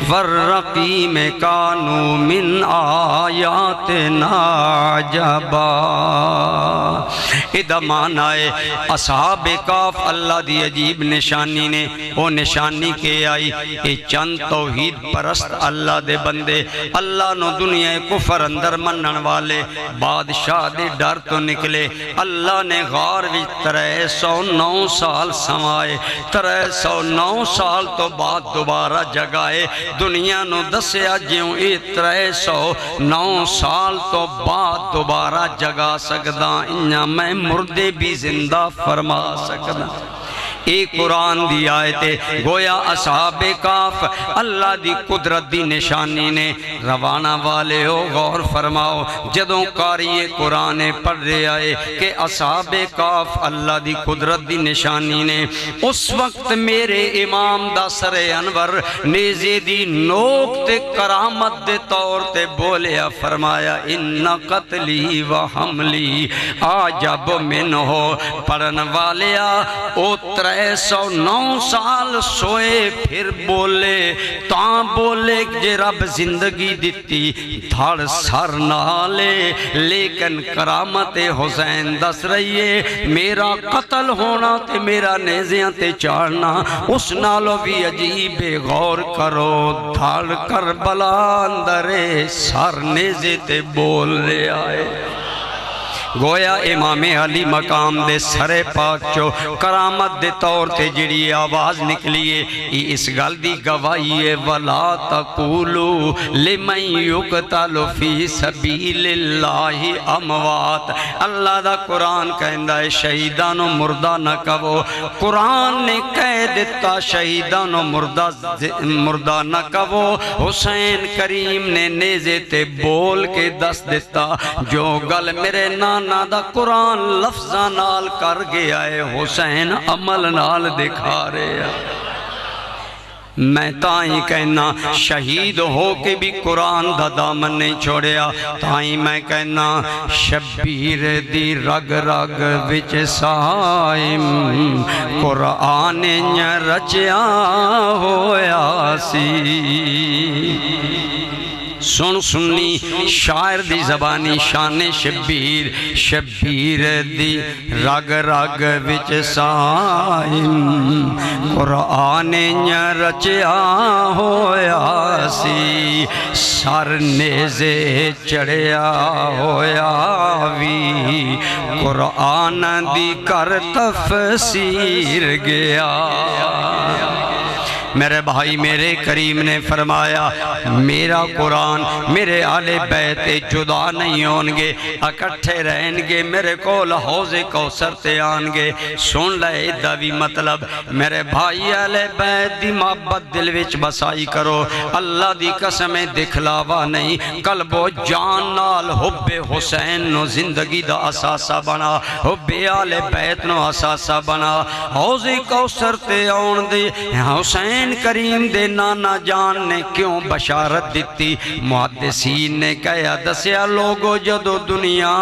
والرقیم کانو من آیاتنا عجبا ادھا معنی ہے اصحاب کاف اللہ دی عجیب نشانی نے وہ نشانی کے آئی اے چند توحید پرست اللہ دے بندے اللہ نو دنیا کفر اندر منن والے بادشاہ دے ڈر تو نکلے اللہ نے غار وچ 309 سال سمائے 309 سال تو بعد دوبارہ جگائے دنیا نو دسیا جیوں اے 309 سال تو بعد دوبارہ جگا سکدا انہاں میں مردے بھی زندہ فرما سکدا ایک قرآن دی آیتے گویا اصحاب کاف اللہ دی قدرت دی نشانی نے روانہ والے ہو غور فرماؤ جدوں قاری قرآن پڑھ رہے آئے کہ اصحاب کاف اللہ دی قدرت دی نشانی نے اس وقت میرے امام دا سر انور نیزے دی نوک تے کرامت دے طور تے بولیا فرمایا ان قتلی و حملی آجب من ہو پڑھن والیا او 309 سال سوئے پھر بولے تاں بولے جے رب زندگی دیتی دھڑ سر نالے لیکن کرامت حسین دس رہیے میرا قتل ہونا تے میرا نیزیاں تے چارنا اس نالو بھی عجیب غور کرو دھڑ کربلا اندر سر نیزے تے بول لے آئے گویا امام علی مقام دے سر پاک چو کرامت دے طور تے جڑی آواز نکلیے اس گل دی گواہی ہے وَلَا تَقُولُوا لِمَنْ يُقْتَلُ فِي سَبِيلِ اللَّهِ اموات اللہ دا قرآن کہندہ ہے شہیدانو مردہ نہ کہو قرآن نے کہہ دیتا شہیدانو مردہ نہ کہو حسین کریم نے نیزے تے بول کے دس دیتا جو گل میرے نانا دا قرآن لفظہ نال کر گیا ہے حسین عمل نال دکھا رہے ہیں میں تائیں کہنا شہید ہو کے بھی قرآن دا دامن نہیں چھوڑیا، تائیں میں کہنا شبیر دی رگ رگ وچ سائم قرآن رچیا ہویا سی۔ سن سنی شاعر دی زبانی شان شبیر، شبیر دی رگ رگ وچ سائم قرآن رچیا ہویا سی، سر نیزے چڑھیا ہویا وی قرآن دی کر تفسیر گیا۔ میرے بھائی میرے کریم نے فرمایا میرا قرآن میرے آل بیت جدا نہیں ہونگے، اکٹھے رہیں گے، میرے کول حوض کوثر تے آنگے۔ سن لے ادھاوی مطلب میرے بھائی آل بیت دی محبت دل وچ بسائی کرو، اللہ دی قسم دکھلاوا نہیں، قلب و جان نال حب حسین نو زندگی دا اساسہ بنا، حب آل بیت نو اساسہ بنا۔ حوض کوثر تے آن دے حسین کریم دے نانا جان نے کیوں بشارت دیتی؟ محدثین نے کہا دسیا لوگو جدو دنیا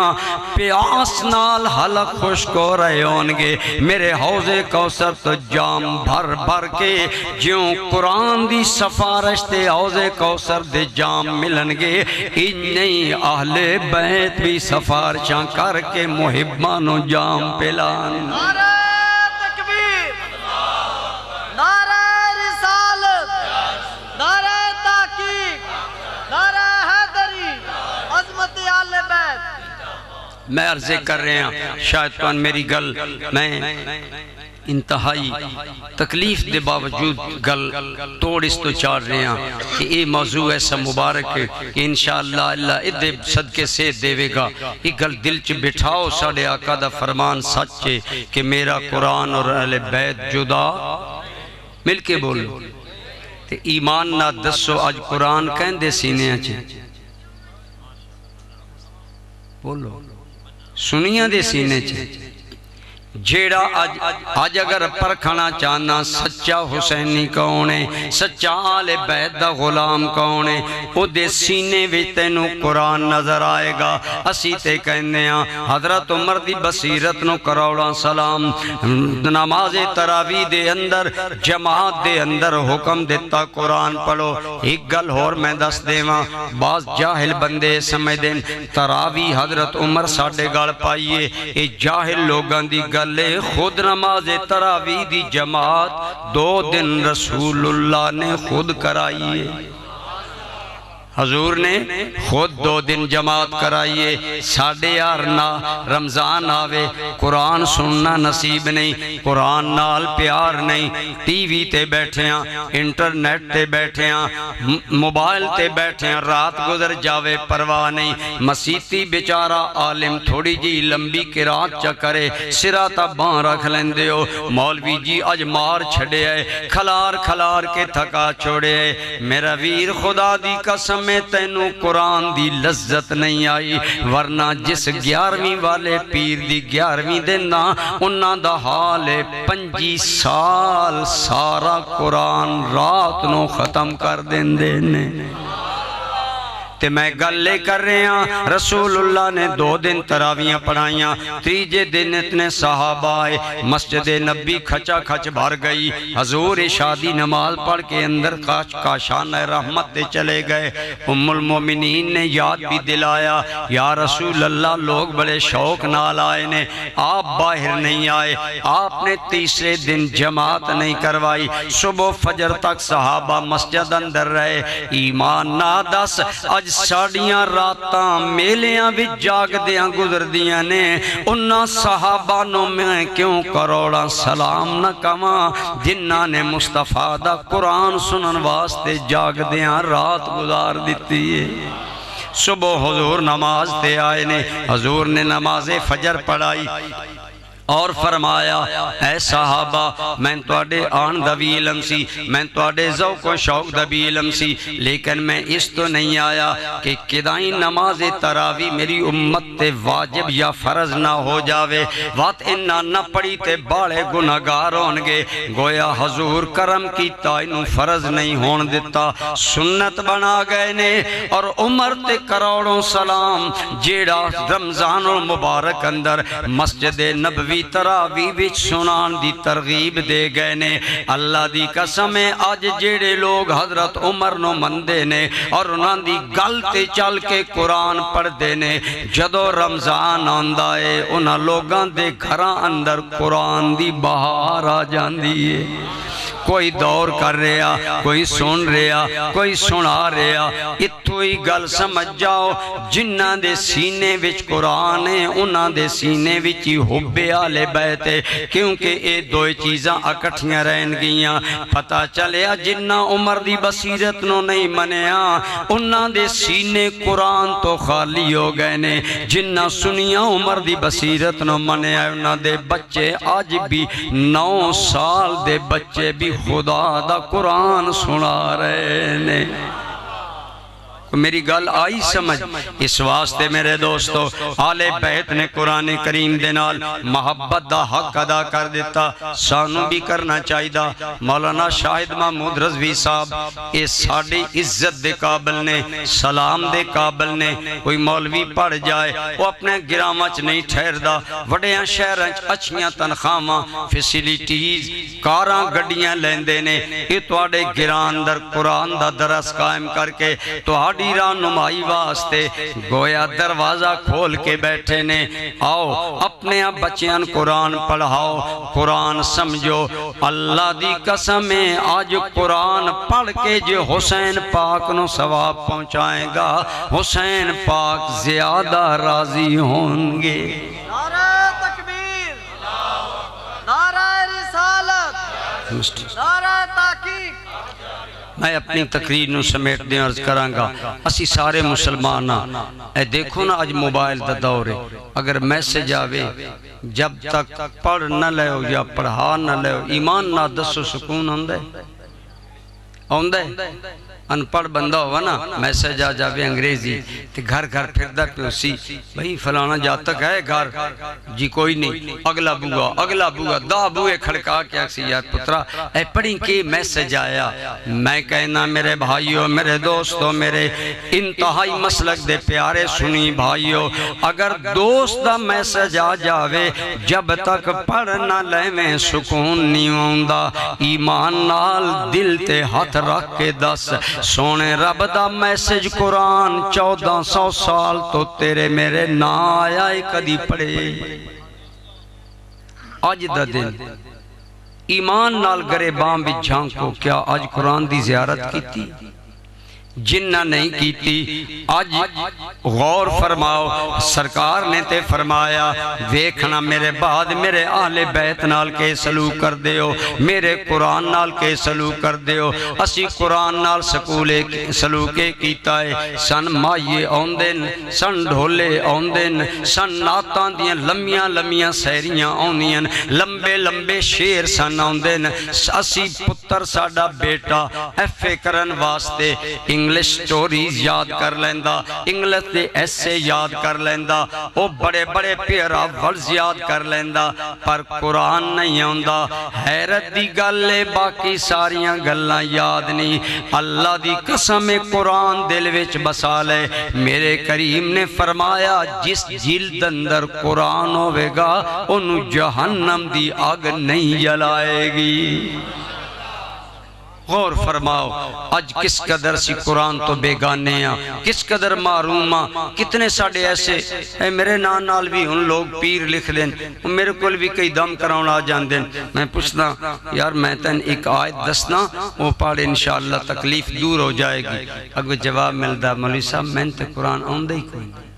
پیاس نال حلق خشک ہو رہے ہونگے، میرے حوض کوثر تو جام بھر بھر کے جیوں قرآن دی سفارش تے حوض کوثر دے جام ملنگے، انہیں اہل بیت بھی سفارشاں کر کے محبانوں جام پلان۔ نعرہ تکبیر، نعرہ رسالت، نعرہ تحقیق، نعرہ حیدری، عظمت آل بیت۔ میں عرضے کر رہے ہیں شاید تو میری گل میں انتہائی تکلیف دے باوجود گل توڑ اس تو چاڑ رہے ہیں کہ یہ موضوع ایسا مبارک ہے کہ انشاءاللہ اللہ ادھے صدقے سے دے گا۔ یہ گل دل چ بٹھاؤ، ساڑھے آقا دا فرمان سچ ہے کہ میرا قرآن اور اہل بیت جدا مل کے بولو تے ایمان نہ دسو آج قرآن کہیں دے سینے آچے بولو سنیاں دے سینے چے جیڑا آج اگر پرکھنا چاہنا سچا حسینی کونے، سچا آل بیت دا غلام کونے، او دے سینے وچ تینوں قرآن نظر آئے گا۔ اسی تے کہنے ہیں حضرت عمر دی بصیرت نو کروڑا سلام، نماز تراویح دے اندر جماعت دے اندر حکم دیتا قرآن پڑھو۔ ایک گل اور میں دس دیواں، بعض جاہل بندے سمجھ دیں تراویح حضرت عمر ساڑھے گاڑ پائیے، اے جاہل لوگاں دی گل خود نماز تراویح دی جماعت 2 دن رسول اللہ نے خود کرائیے، حضور نے خود 2 دن جماعت کرائیے۔ ساڑھے یارنا رمضان آوے قرآن سننا نصیب نہیں، قرآن نال پیار نہیں، ٹی وی تے بیٹھے ہیں، انٹرنیٹ تے بیٹھے ہیں، موبائل تے بیٹھے ہیں، رات گزر جاوے پرواہ نہیں۔ مسیتی بیچارہ عالم تھوڑی جی لمبی قرات چا کرے سرا تا بان رکھ لیندے ہو، مولوی جی اج مار چھڑے ہے، کھلار کھلار کے تھکا چھوڑے ہے۔ میرا ویر خدا دی قسم میں تینوں قرآن دی لذت نہیں آئی، ورنہ جس 11ویں والے پیر دی 11ویں دینا انہاں دا حال 25 سال سارا قرآن رات نو ختم کر دین دینے۔ تے میں گل لے کر رہے ہیں رسول اللہ نے 2 دن تراویاں پڑھائیاں، تیجے دن اتنے صحابہ آئے، مسجد نبی کھچا کھچ بھر گئی، حضور شادی نماز پڑھ کے اندر کاشان رحمت دے چلے گئے۔ ام المومنین نے یاد بھی دلایا یا رسول اللہ لوگ بڑے شوق نال آئے نے، آپ باہر نہیں آئے، آپ نے تیسرے دن جماعت نہیں کروائی، صبح فجر تک صحابہ مسجد اندر رہے۔ ایمان نہ دس اج ساڑیاں راتاں میلیاں بھی جاگ دیاں گزر دیاں نے، انہاں صحابانوں میں کیوں کروڑا سلام نہ کما جنہاں نے مصطفیٰ دا قرآن سنن واسطے جاگ دیاں رات گزار دیتی ہے۔ صبح حضور نماز تے آئے نے، حضور نے نماز فجر پڑھائی، اور فرمایا اے صحابہ میں توڑے آن دا بھی علم سی، میں توڑے ذوق و شوق دا بھی علم سی، لیکن میں اس تو نہیں آیا کہ کدائیں نماز تراوی میری امت تے واجب یا فرض نہ ہو جاوے، وات انہا نہ پڑی تے باڑے گناہگار ہونگے، گویا حضور کرم کی تائنو فرض نہیں ہون دیتا، سنت بنا گئے نے۔ اور عمر تے کروڑوں سلام جیڑا رمضان المبارک اندر مسجد نبوی تراوی وچ سنان دی ترغیب دے گئے نے، اللہ دی قسم ہے آج جیڑے لوگ حضرت عمر نو مندے نے اور انہاں دی گل تے چل کے قرآن پڑھ دے نے، جدو رمضان آندا ہے انہاں لوگاں دے گھراں اندر قرآن دی بہار آ جاندی ہے، کوئی دور کر رہا، کوئی سن رہا، کوئی سنا رہا، اتھو ہی گل سمجھ جاؤ جنہاں دے سینے وچ قرآن ہے انہاں دے سینے وچ ہی حب آل بیت ہے، کیونکہ اے دو چیزاں اکٹھیاں رہن گیاں۔ پتہ چلیا جنہاں عمر دی بصیرت نو نہیں منیا انہاں دے سینے قرآن تو خالی ہو گئے نے، جنہاں سنیاں عمر دی بصیرت نو منیا انہاں دے بچے آج بھی 9 سال دے بچے بھی خدا دا قرآن سنا رہے نے۔ میری گل آئی سمجھ؟ اس واسطے میرے دوستو آل بیت نے قرآن کریم دے نال محبت دا حق ادا کر دیتا، سانو بھی کرنا چاہیدہ۔ مولانا شاہد محمود رضوی صاحب اس ساڑی عزت دے قابل نے، سلام دے قابل نے، کوئی مولوی پڑھ جائے وہ اپنے گرامچ نہیں ٹھہر دا، وڈیاں شہرانچ اچھیاں تنخواہاں فیسیلیٹیز کاراں گڈیاں لیندے نے، یہ توڑے گران در قرآن دا درس قائم کر کے توڑی رہنمائی واسطے گویا دروازہ کھول کے بیٹھے نے۔ آؤ اپنے آپ بچیاں قرآن پڑھاؤ، قرآن سمجھو۔ اللہ دی قسم ہے آج قرآن پڑھ کے جو حسین پاک نو ثواب پہنچائے گا حسین پاک زیادہ راضی ہوں گے۔ نعرہ تکبیر، نعرہ رسالت، نعرہ تحقیق۔ میں اپنی تقریر نو سمیٹ دیں عرض کرانگا، اسی سارے مسلمانہ اے دیکھو نا آج موبائل دا دور ہے، اگر میسج آوے جب تک پڑھ نہ لے ہو یا پڑھا نہ لے ہو ایمان نہ دس و سکون ہوندے ہوندے انپڑھ بندہ ہوا نا میسج آ جاوے انگریزی تے گھر گھر پھردہ پہ اسی بھئی فلانا جا تک ہے گھر جی کوئی نہیں اگلا بوگا دا بوئے کھڑکا کیا سی یار پترہ اے پڑھیں کہ میسج آیا۔ میں کہنا میرے بھائیوں میرے دوستوں میرے انتہائی مسلک دے پیارے سنی بھائیوں، اگر دوست دا میسج آ جاوے جب تک پڑھ نہ لے میں سکون نہیں ہوندہ، ایمان نال دل تے ہاتھ رکھ کے دس سونے رب دا میسج قرآن 1400 سال تو تیرے میرے نہ آیا کدی پڑھے۔ آج دا دن ایمان نال گرے بام بھی جھانکو، کیا آج قرآن دی زیارت کی تھی؟ جنہ نہیں کیتی آج غور فرماؤ، سرکار نے تے فرمایا ویکھنا میرے بعد میرے اہل بیت نال کے سلوک کر دیو، میرے قرآن نال کے سلوک کر دیو۔ اسی قرآن نال سلوکے کیتا ہے، سن مائیے آندن، سن ڈھولے آندن، سن ناتان دیاں لمیاں لمیاں سیریاں آندیاں، لمبے لمبے شیر سن آندن۔ اسی پتر ساڑا بیٹا ایف اے کرن واسطے انگلش سٹوریز یاد کر لیندہ، انگلش دے ایسے یاد کر لیندہ، وہ بڑے بڑے پیرا ورز یاد کر لیندہ، پر قرآن نہیں ہوندہ۔ حیرت دی گلے باقی ساریاں گلاں یاد نہیں۔ اللہ دی قسم قرآن دل وچ بسا لے۔ میرے کریم نے فرمایا جس جلد اندر قرآن ہوئے گا انہوں جہنم دی آگ نہیں جلائے گی۔ غور فرماؤ آج کس قدر سی قرآن تو بیگانے ہیں، کس قدر معروم ہیں، کتنے ساڑے ایسے اے میرے نال بھی ان لوگ پیر لکھ دیں، میرے کل بھی کئی دم کراؤں آ جان دیں۔ میں پوچھنا یار میں تین ایک آیت دسنا وہ پاڑے انشاءاللہ تکلیف دور ہو جائے گی۔ اگر جواب ملتا مولوی صاحب میں تے قرآن آن دے ہی کوئی نہیں،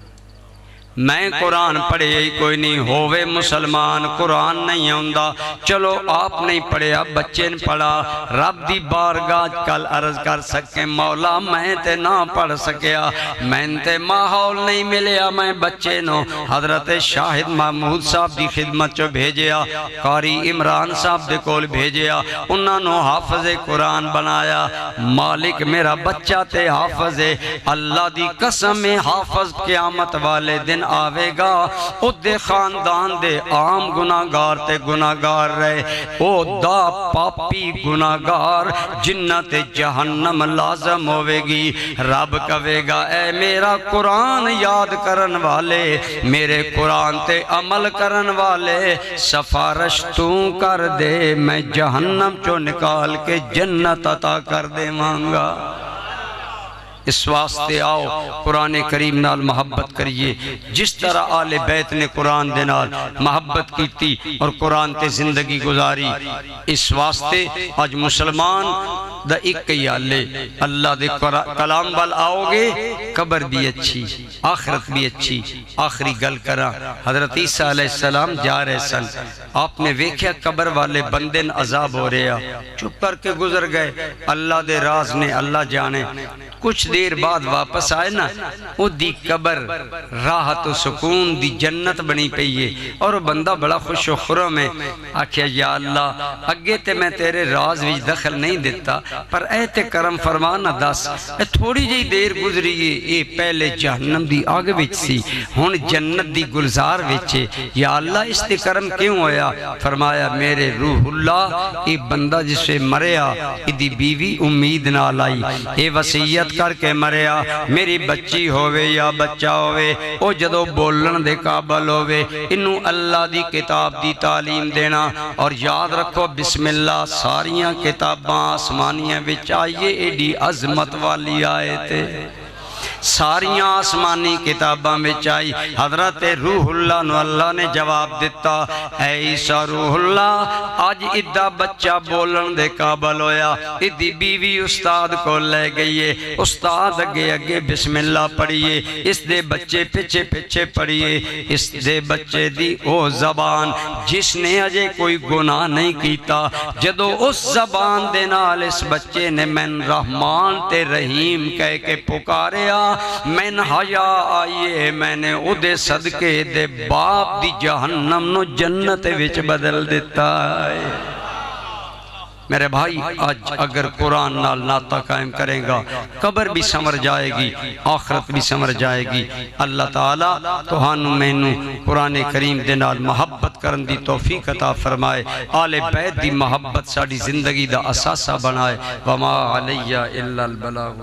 میں قرآن پڑھے ہی کوئی نہیں ہووے مسلمان قرآن نہیں ہوندا چلو آپ نہیں پڑھیا بچے نے پڑھا رب دی بارگاہ کل عرض کر سکے مولا میں تے نہ پڑھ سکیا میں تے ماحول نہیں ملیا میں بچے نو حضرت شاہد محمود صاحب دی خدمت چو بھیجیا قاری عمران صاحب دے کول بھیجیا انہاں نو حافظ قرآن بنایا مالک میرا بچہ تے حافظ اللہ دی قسم میں حافظ قیامت والے دن آوے گا او دے خاندان دے عام گناہگار تے گناہگار رہے او دا پاپی گناہگار جنت جہنم لازم ہوئے گی رب کہے گا اے میرا قرآن یاد کرن والے میرے قرآن تے عمل کرن والے سفارش تو کر دے میں جہنم چو نکال کے جنت عطا کر دے مانگا اس واسطے آؤ قرآن کریم نال محبت کریے جس طرح آل بیت نے قرآن دے نال محبت کیتی اور قرآن تے زندگی گزاری اس واسطے آج مسلمان دا ایک ہی آلے اللہ دے کلام وال آؤ گے قبر بھی اچھی آخرت بھی اچھی آخری گل کرا حضرت عیسیٰ علیہ السلام جا رہے سن آپ نے ویکھیا قبر والے بندن عذاب ہو رہا چپ کر کے گزر گئے اللہ دے راز نے اللہ جانے کچھ دیر بعد واپس آئے نا وہ دی قبر راحت و سکون دی جنت بنی پئیے اور وہ بندہ بڑا خوش و خرم ہے آکھیا یا اللہ اگے تے میں تیرے راز وچ دخل نہیں دیتا پر اے تے کرم فرمانا دس اے تھوڑی جی دیر گزریے اے پہلے جہنم دی آگ وچ سی ہن جنت دی گلزار وچ یا اللہ اس تے کرم کیوں ہویا فرمایا میرے روح اللہ اے بندہ جسے مریا اے دی بیوی امید نہ لائی اے وصیت کر کے مریا میری بچی ہووے یا بچہ ہووے او جدو بولن دے قابل ہووے انہوں اللہ دی کتاب دی تعلیم دینا اور یاد رکھو بسم اللہ ساریاں کتاباں آسمانیاں وچ آئیے ایڈی عظمت والی آئے تھے ساریاں آسمانی کتاباں میں چاہی حضرت روح اللہ نو اللہ نے جواب دیتا اے عیسیٰ روح اللہ آج ادھا بچہ بولن دے قابل ہویا ادھی بیوی استاد کو لے گئیے استاد اگے اگے بسم اللہ پڑھئیے اس دے بچے پچھے پچھے پڑھئیے اس دے بچے دی او زبان جس نے اجے کوئی گناہ نہیں کیتا جدو اس زبان دے نال اس بچے نے من رحمان تے رحیم کہہ کے پکاریا میں حیا آئیے میں نے او دے صدقے دے باپ دی جہنم نو جنت وچ بدل دیتا ہے میرے بھائی آج اگر قرآن نال ناتا قائم کریں گا قبر بھی سمر جائے گی آخرت بھی سمر جائے گی اللہ تعالیٰ توہانو مینو قرآن کریم دے نال محبت کرن دی توفیق عطا فرمائے آل بیت دی محبت ساڑی زندگی دا اساسہ بنائے وما علیہ الا البلاغ